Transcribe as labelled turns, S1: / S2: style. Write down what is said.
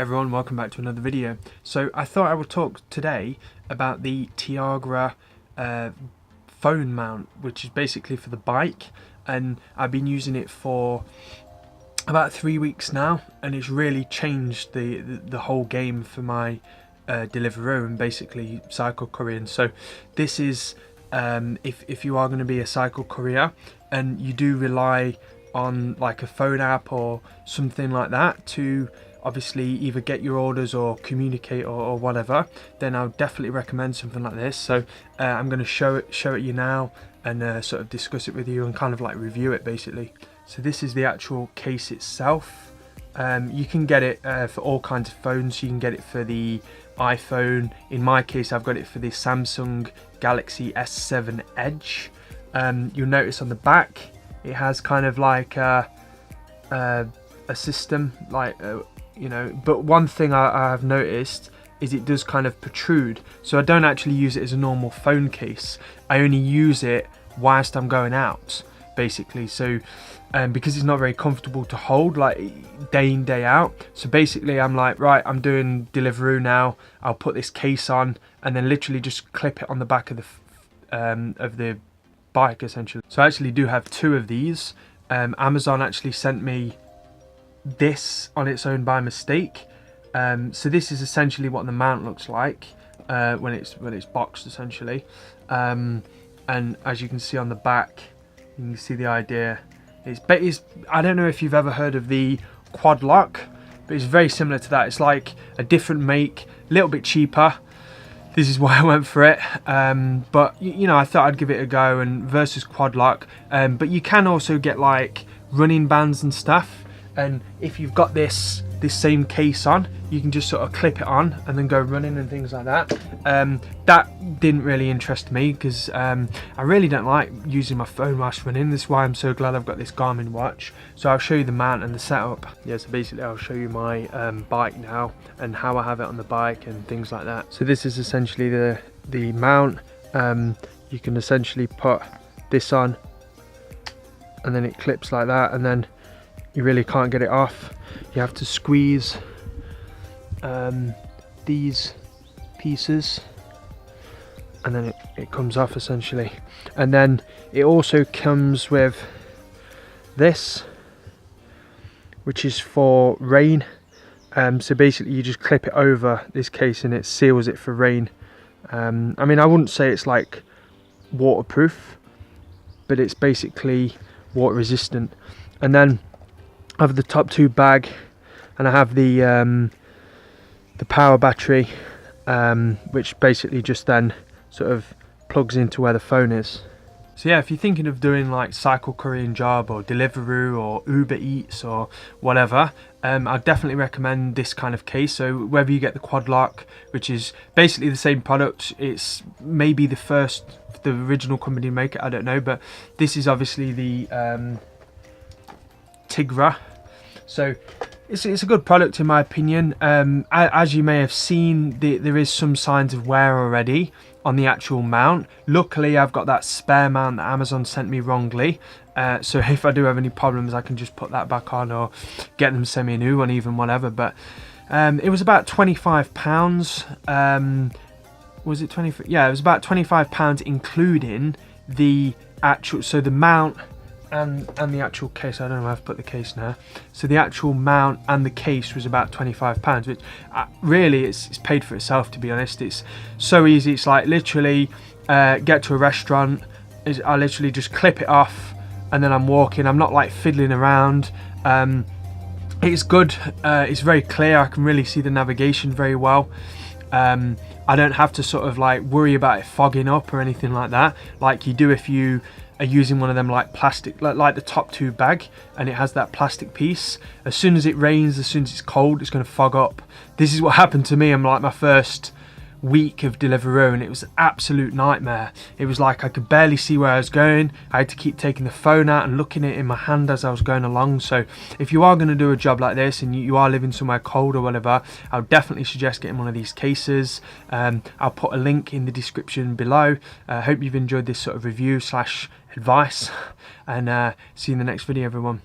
S1: Everyone, welcome back to another video. So I thought I would talk today about the Tigra phone mount, which is basically for the bike, and I've been using it for about 3 weeks now, and it's really changed the whole game for my Deliveroo and basically cycle couriering. So this is if you are going to be a cycle courier and you do rely on like a phone app or something like that to obviously either get your orders or communicate or whatever, then I would definitely recommend something like this. So I'm going to show it you now and sort of discuss it with you and kind of like review it basically. So this is the actual case itself. You can get it for all kinds of phones. You can get it for the iPhone. In my case, I've got it for the Samsung Galaxy S7 Edge. You'll notice on the back it has kind of like a system, like you know, but one thing I have noticed is it does kind of protrude. So I don't actually use it as a normal phone case. I only use it whilst I'm going out basically. So because it's not very comfortable to hold like day in day out, so basically I'm like, right, I'm doing Deliveroo now, I'll put this case on and then literally just clip it on the back of the bike essentially. So I actually do have two of these. Amazon actually sent me this on its own by mistake. So this is essentially what the mount looks like when it's boxed essentially, and as you can see on the back, you can see the idea. It's I don't know if you've ever heard of the quad lock, but it's very similar to that. It's like a different make, a little bit cheaper. This is why I went for it, but you know, I thought I'd give it a go and versus quad lock. But you can also get like running bands and stuff, and if you've got this same case on, you can just sort of clip it on and then go running and things like that. That didn't really interest me because I really don't like using my phone whilst running. This is why I'm so glad I've got this Garmin watch. So I'll show you the mount and the setup. Yeah, so basically I'll show you my bike now and how I have it on the bike and things like that. So this is essentially the mount. You can essentially put this on and then it clips like that, and then you really can't get it off. You have to squeeze these pieces and then it comes off essentially. And then it also comes with this, which is for rain. So basically you just clip it over this case and it seals it for rain. I mean, I wouldn't say it's like waterproof, but it's basically water resistant. And then I have the top two bag, and I have the power battery, which basically just then sort of plugs into where the phone is. So yeah, if you're thinking of doing like cycle couriering job or Deliveroo or Uber Eats or whatever, I'd definitely recommend this kind of case. So whether you get the quad lock, which is basically the same product, it's maybe the original company to make it, I don't know, but this is obviously the Tigra. So it's a good product in my opinion. As you may have seen, there is some signs of wear already on the actual mount. Luckily I've got that spare mount that Amazon sent me wrongly, so if I do have any problems I can just put that back on or get them send me a new one, even whatever. But it was about £25. Was it 20? Yeah, it was about £25 including the actual, so the mount and the actual case. I don't know if I've put the case now. So the actual mount and the case was about £25, which really it's paid for itself, to be honest. It's so easy. It's like literally get to a restaurant, I literally just clip it off and then I'm walking. I'm not like fiddling around. It's good. It's very clear. I can really see the navigation very well. I don't have to sort of like worry about it fogging up or anything like that, like you do if you are using one of them like plastic, like the top two bag, and it has that plastic piece. As soon as it rains, as soon as it's cold, it's going to fog up. This is what happened to me. I'm like my first week of Deliveroo, and it was an absolute nightmare. It was like I could barely see where I was going. I had to keep taking the phone out and looking at it in my hand as I was going along. So if you are going to do a job like this and you are living somewhere cold or whatever, I would definitely suggest getting one of these cases. I'll put a link in the description below. I hope you've enjoyed this sort of review / advice, and see you in the next video, everyone.